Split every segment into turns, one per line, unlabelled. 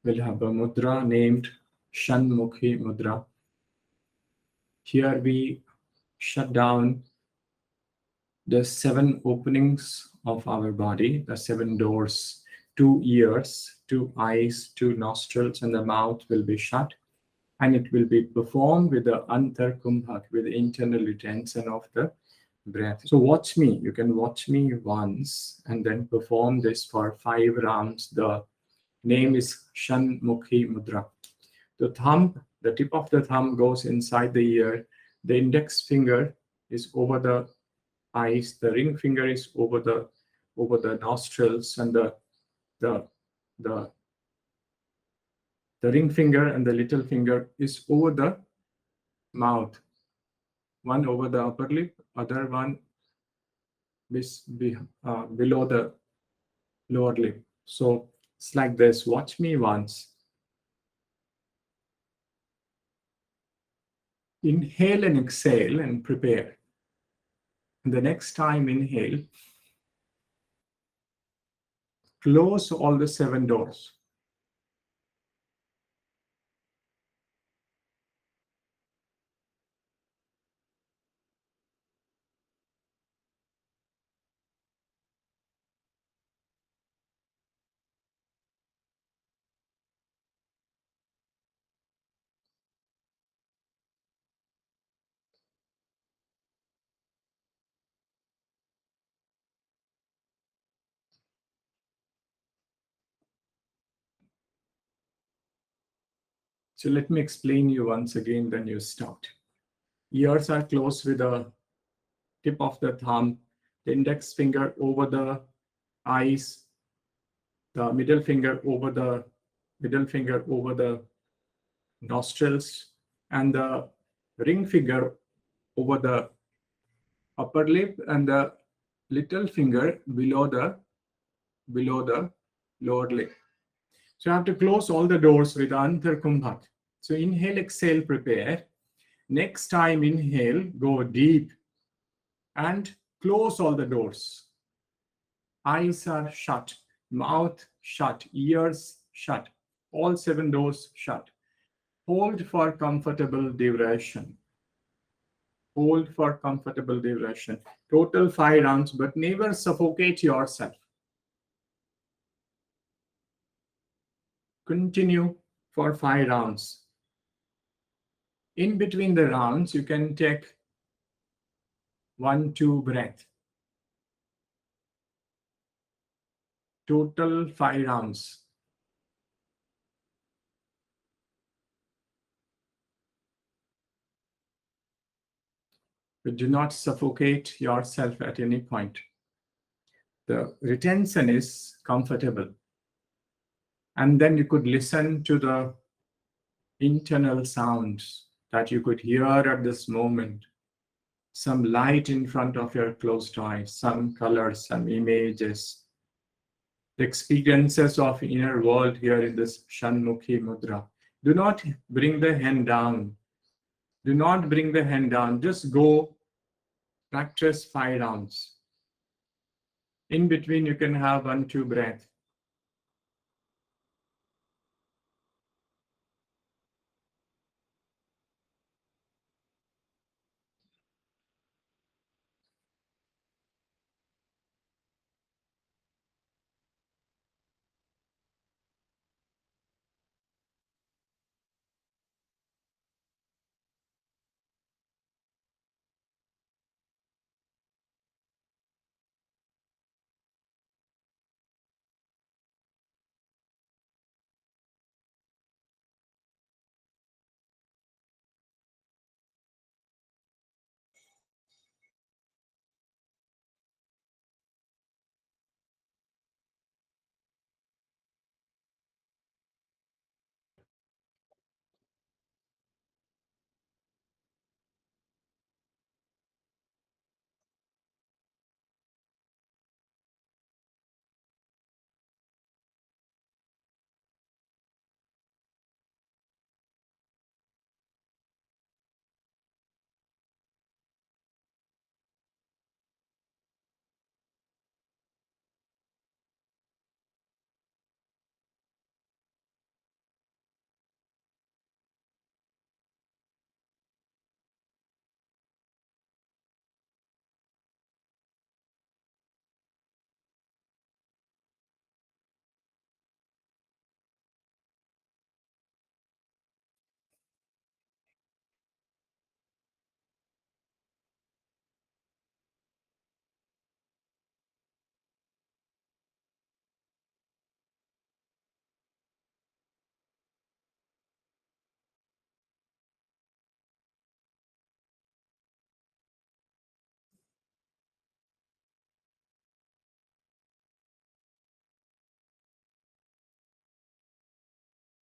we'll have a mudra named Shanmukhi Mudra. Here we shut down the 7 openings of our body, the 7 doors, 2 ears, 2 eyes, 2 nostrils, and the mouth will be shut. And it will be performed with the antarkumbhak, with the internal retention of the breath. So watch me. You can watch me once and then perform this for 5 rounds. The name is Shanmukhi Mudra. The tip of the thumb goes inside the ear. The index finger is over the eyes. The ring finger is over the nostrils, and the ring finger and the little finger is over the mouth. One over the upper lip, other one below the lower lip. So it's like this. Watch me once. Inhale and exhale and prepare. And the next time inhale, close all the 7 doors. So let me explain you once again, then you start. Ears are closed with the tip of the thumb, the index finger over the eyes, the middle finger over the nostrils, and the ring finger over the upper lip, and the little finger below the lower lip. So you have to close all the doors with Antarkumbhak. So inhale, exhale, prepare. Next time inhale, go deep and close all the doors. Eyes are shut, mouth shut, ears shut, all 7 doors shut. Hold for comfortable duration. Hold for comfortable duration. Total 5 rounds, but never suffocate yourself. Continue for 5 rounds. In between the rounds, you can take 1-2 breath. Total 5 rounds. But do not suffocate yourself at any point. The retention is comfortable. And then you could listen to the internal sounds that you could hear at this moment. Some light in front of your closed eyes, some colors, some images. The experiences of inner world here in this Shanmukhi Mudra. Do not bring the hand down. Do not bring the hand down. Just go practice 5 rounds. In between, you can have 1-2 breath.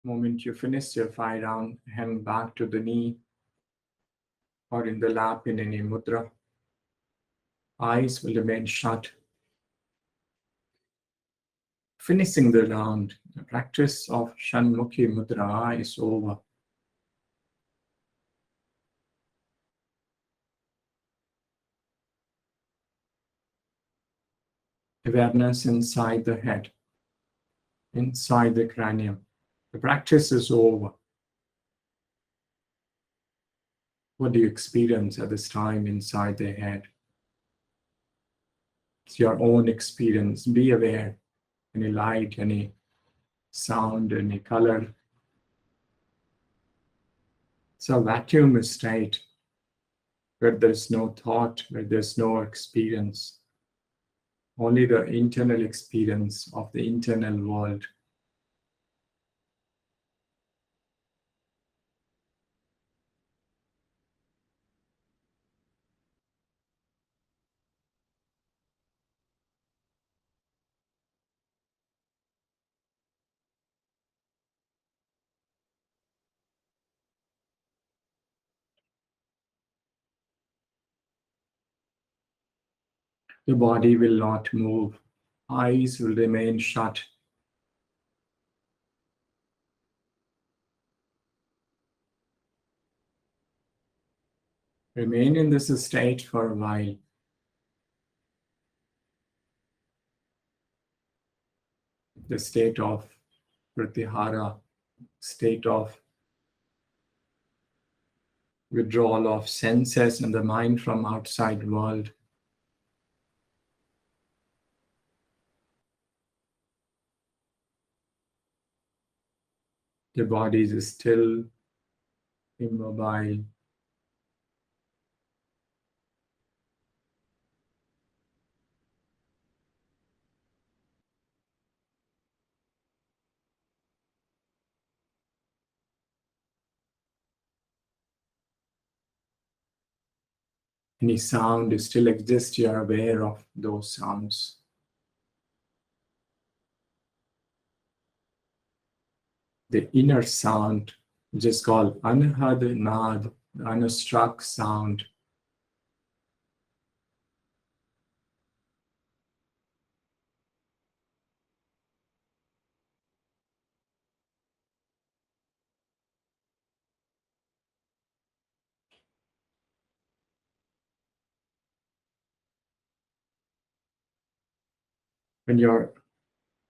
Moment you finish your 5 round, hand back to the knee or in the lap in any mudra. Eyes will remain shut. Finishing the round, the practice of Shanmukhi Mudra is over. Awareness inside the head, inside the cranium. The practice is over. What do you experience at this time inside the head? It's your own experience. Be aware. Any light, any sound, any color. It's a vacuum state where there's no thought, where there's no experience. Only the internal experience of the internal world. The body will not move. Eyes will remain shut. Remain in this state for a while. The state of pratyahara, state of withdrawal of senses and the mind from outside world. The body is still, immobile. Any sound still exists, you are aware of those sounds. The inner sound, which is called anahad nad, the unstruck sound. When you're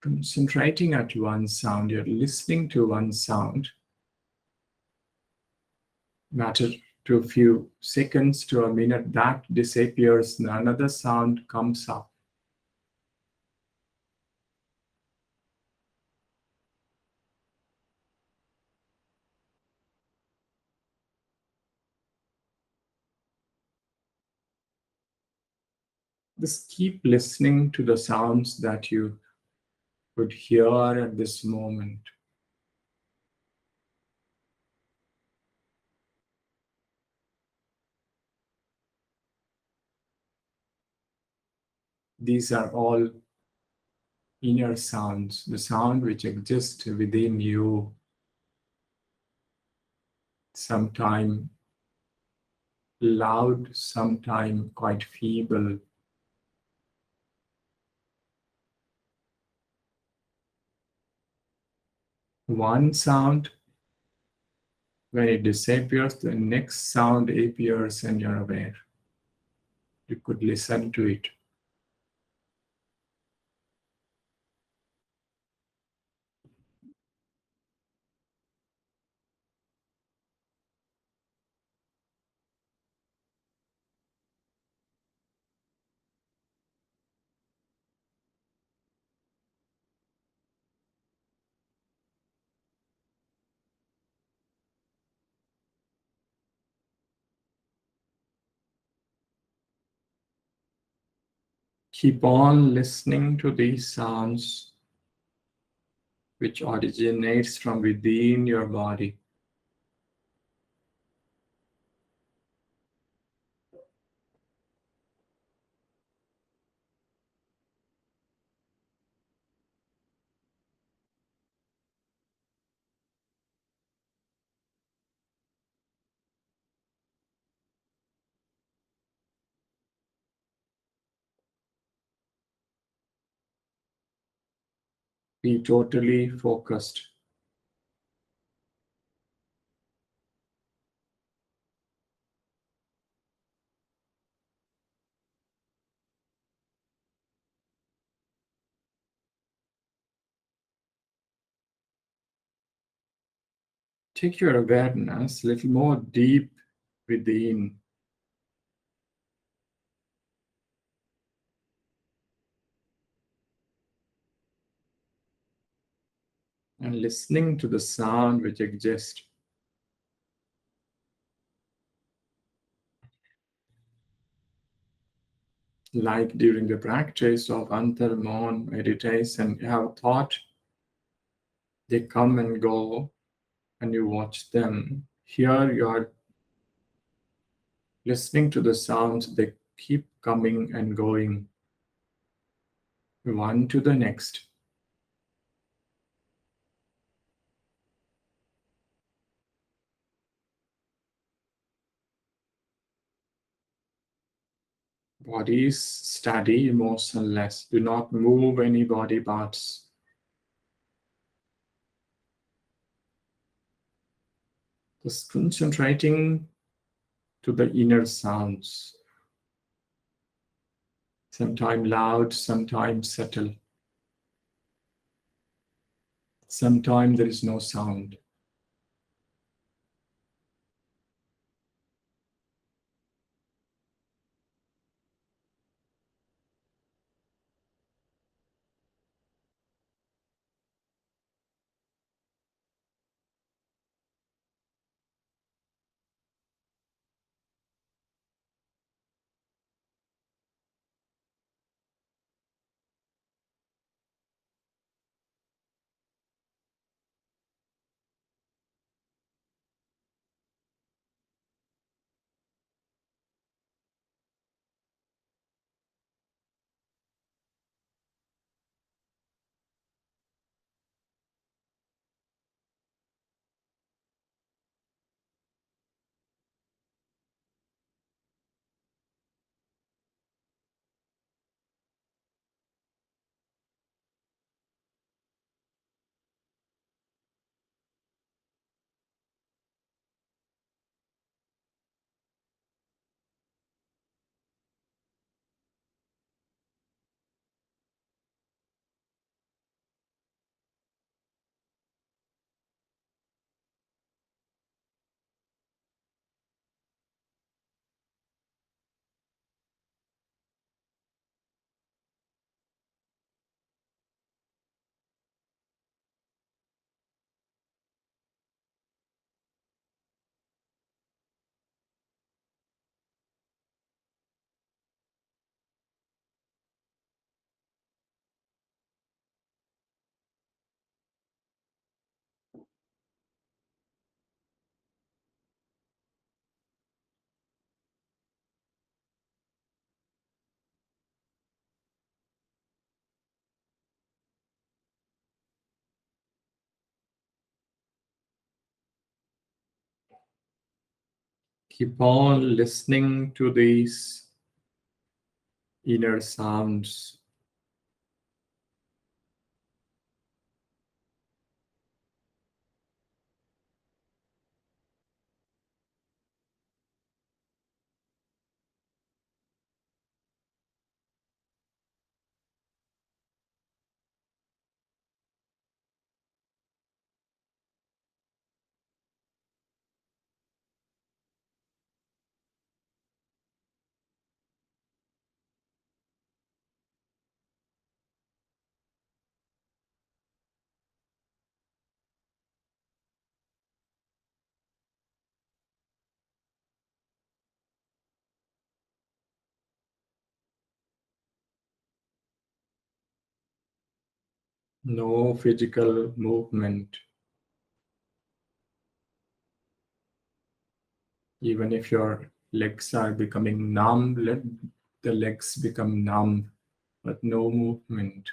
concentrating at one sound, you're listening to one sound, matter to a few seconds to a minute, that disappears and another sound comes up. Just keep listening to the sounds that you could hear at this moment. These are all inner sounds, the sound which exists within you, sometime loud, sometime quite feeble. One sound, when it disappears, the next sound appears and you're aware. You could listen to it. Keep on listening to these sounds which originates from within your body. Be totally focused. Take your awareness a little more deep within, and listening to the sound which exists. Like during the practice of Anandabodh meditation, you have thought, they come and go, and you watch them. Here you are listening to the sounds, they keep coming and going, one to the next. Body is steady, emotionless. Do not move any body parts. Just concentrating to the inner sounds. Sometimes loud, sometimes subtle. Sometimes there is no sound. Keep on listening to these inner sounds. No physical movement. Even if your legs are becoming numb, let the legs become numb, but no movement.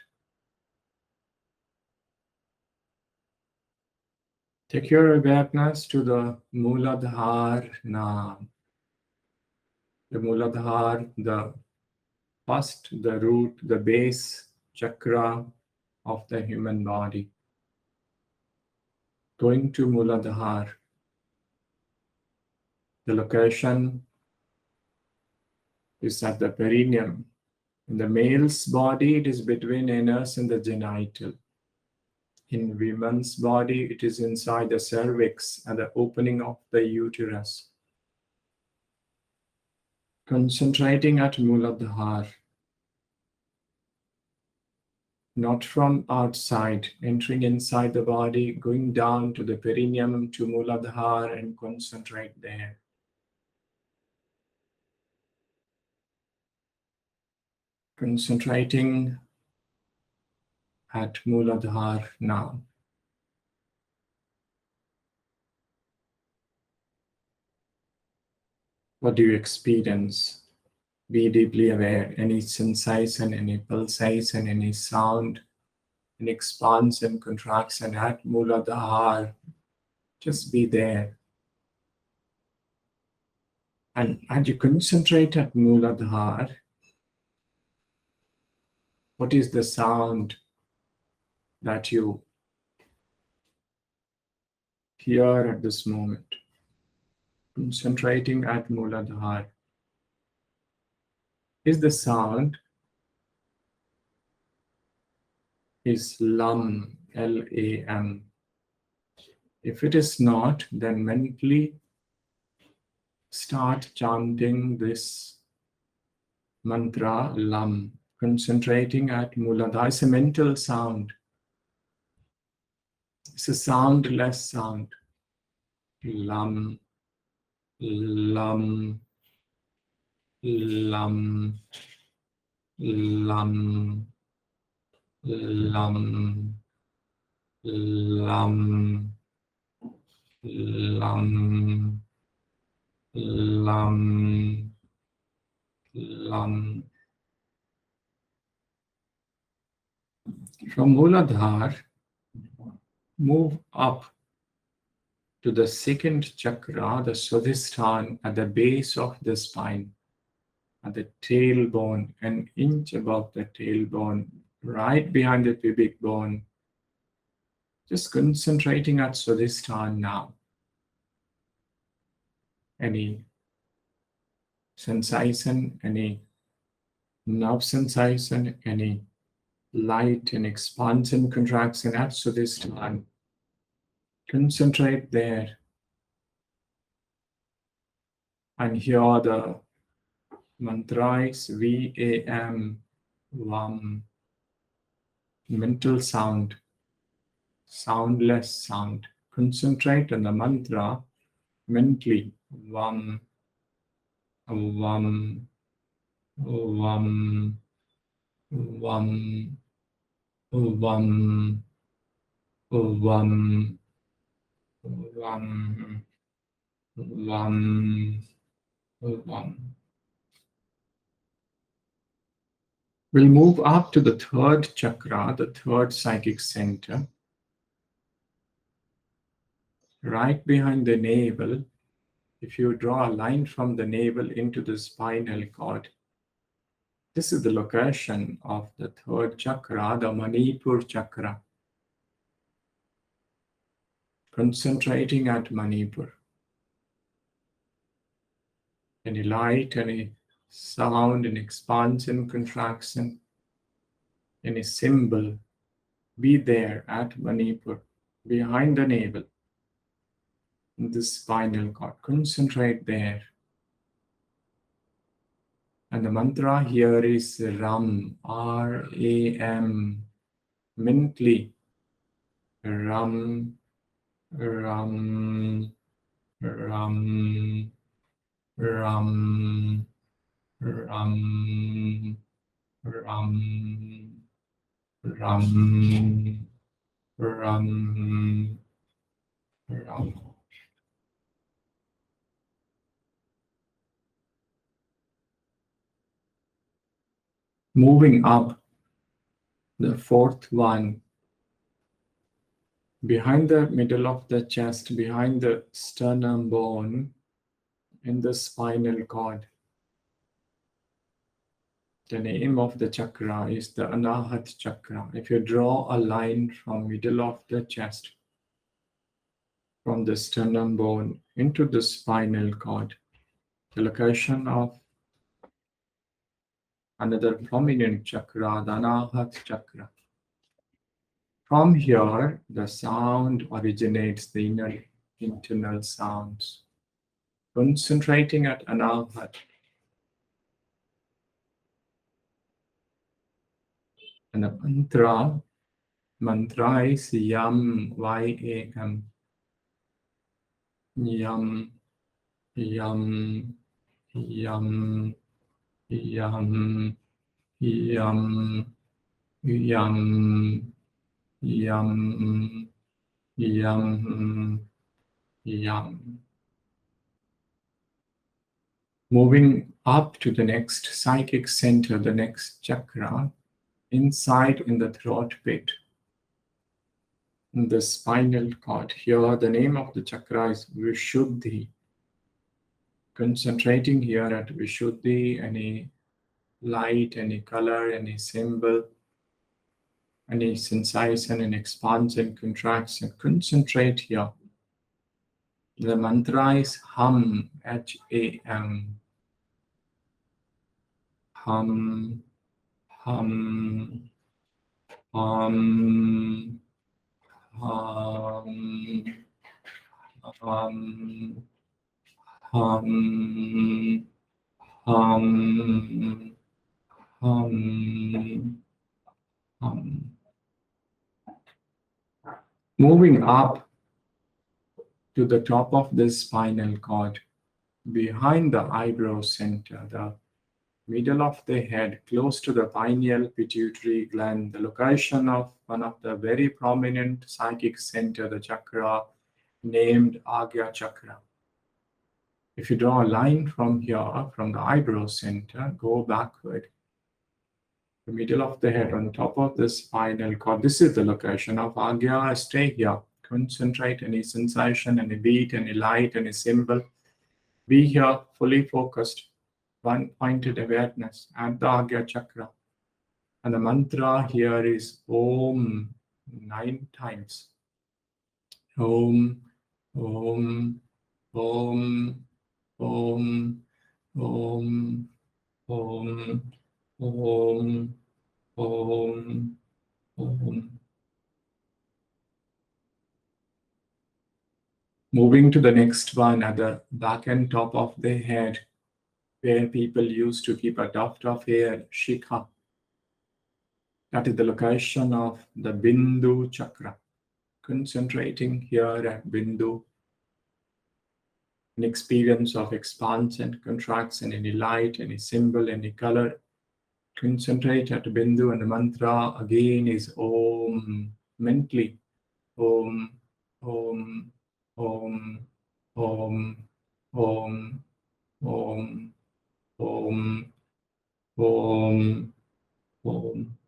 Take your awareness to the Muladhar Nam. The Muladhar, the first, the root, the base chakra of the human body. Going to Muladhara. The location is at the perineum. In the male's body, it is between anus and the genital. In women's body, it is inside the cervix and the opening of the uterus. Concentrating at Muladhara, not from outside, entering inside the body, going down to the perineum to Muladhara and concentrate there. Concentrating at Muladhara now. What do you experience? Be deeply aware. Any sensation, any pulsation, any sound, any expansion, contraction at Muladhara. Just be there. And as you concentrate at Muladhara, what is the sound that you hear at this moment? Concentrating at Muladhara. Is the sound is lam, L-A-M. If it is not, then mentally start chanting this mantra lam, concentrating at Muladhara. It's a mental sound. It's a soundless sound. Lam, lam, lam, lam, lam, lam, lam, lam, lam. From Muladhara, move up to the second chakra, the Swadhisthana, at the base of the spine, at the tailbone, an inch above the tailbone, right behind the pubic bone. Just concentrating at Swadhisthana now. Any sensation, any nerve sensation, any light and expansion, contraction at Swadhisthana. Concentrate there and hear the mantras V-A-M, Vam, mental sound, soundless sound. Concentrate on the mantra mentally. Vam, Vam, Vam, Vam, Vam, Vam, Vam, Vam, Vam. We'll move up to the third chakra, the third psychic center. Right behind the navel, if you draw a line from the navel into the spinal cord, this is the location of the third chakra, the Manipur chakra. Concentrating at Manipur. Any light, any sound, any expansion, contraction, any symbol, be there at Manipur, behind the navel, in the spinal cord. Concentrate there. And the mantra here is Ram, R-A-M, mentally. Ram, Ram, Ram, Ram, Ram, Ram, Ram, Ram, Ram. Moving up, the fourth one, behind the middle of the chest, behind the sternum bone, in the spinal cord. The name of the chakra is the Anahat chakra. If you draw a line from middle of the chest, from the sternum bone into the spinal cord, the location of another prominent chakra, the Anahat chakra. From here, the sound originates, the internal sounds. Concentrating at Anahat, and the mantra is Yam, Y-A-M. Yam, Yam, Yam, Yam, Yam, Yam, Yam, Yam, Yam. Moving up to the next psychic center, the next chakra, inside in the throat pit, in the spinal cord. Here, the name of the chakra is Vishuddhi. Concentrating here at Vishuddhi, any light, any color, any symbol, any sensation, and expansion, contraction. Concentrate here. The mantra is Hum, H-A-M. Hum, hum, hum, hum, hum, hum, hum, hum, hum. Moving up to the top of this spinal cord, behind the eyebrow center, the middle of the head, close to the pineal pituitary gland, the location of one of the very prominent psychic center, the chakra named Agya chakra. If you draw a line from here, from the eyebrow center, go backward. The middle of the head, on top of the spinal cord, this is the location of Agya. Stay here. Concentrate any sensation, any beat, any light, any symbol. Be here, fully focused, one-pointed awareness at the Agya chakra. And the mantra here is Om 9 times. Om, Om, Om, Om, Om, Om, Om, Om, Om. Moving to the next one at the back and top of the head, where people used to keep a tuft of hair, Shikha. That is the location of the Bindu chakra. Concentrating here at Bindu, an experience of expansion, contraction, any light, any symbol, any color. Concentrate at Bindu, and the mantra again is Om, mentally. Om, Om, Om, Om, Om, Om, Om, Om, Om.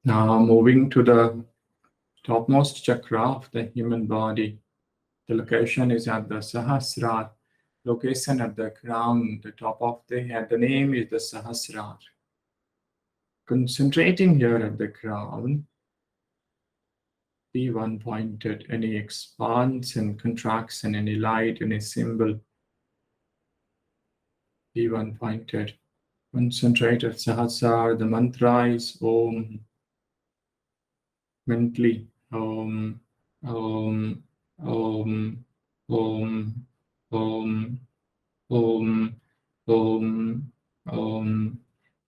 Now moving to the topmost chakra of the human body. The location is at the Sahasrara, location at the crown, the top of the head. The name is the Sahasrara. Concentrating here at the crown, be one pointed, any expansion, contraction, any light, any symbol, be one pointed. Concentrate at Sahasrara. The mantra is Om, mentally. Om, Om, Om, Om, Om, Om, Om, Om,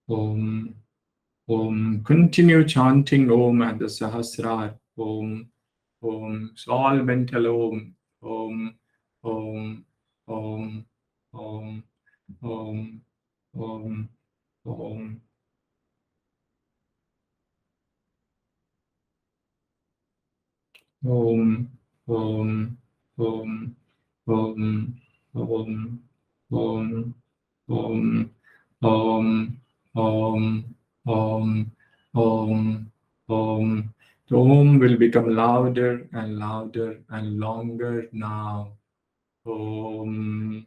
Om, Om. Continue chanting Om at the Sahasrara. Om, Om. It's all mental Om. Om, Om, Om, Om, Om, Om, Om. Om, Om, Om, Om, Om, Om, Om, Om, Om, Om, Om, Om. The Om will become louder and louder and longer now. Om,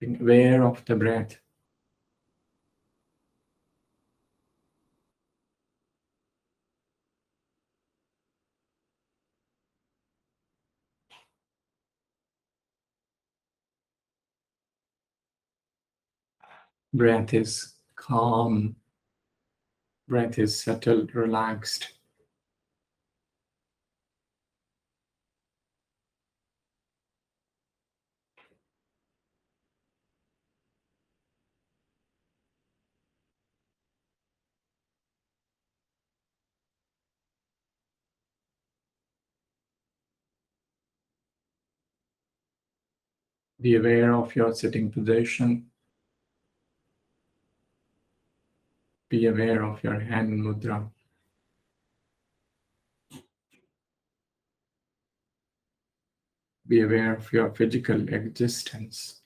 being aware of the breath. Breath is calm, breath is settled, relaxed. Be aware of your sitting position. Be aware of your hand mudra. Be aware of your physical existence.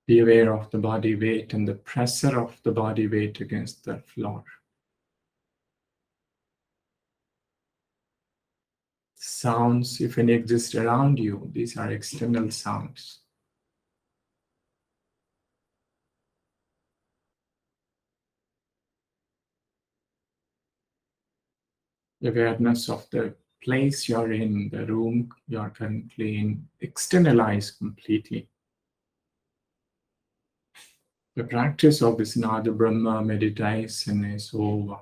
Be aware of the body weight and the pressure of the body weight against the floor. Sounds, if any, exist around you. These are external sounds. Awareness of the place you're in, the room you're currently in, externalize completely. The practice of this Brahma Meditation is over.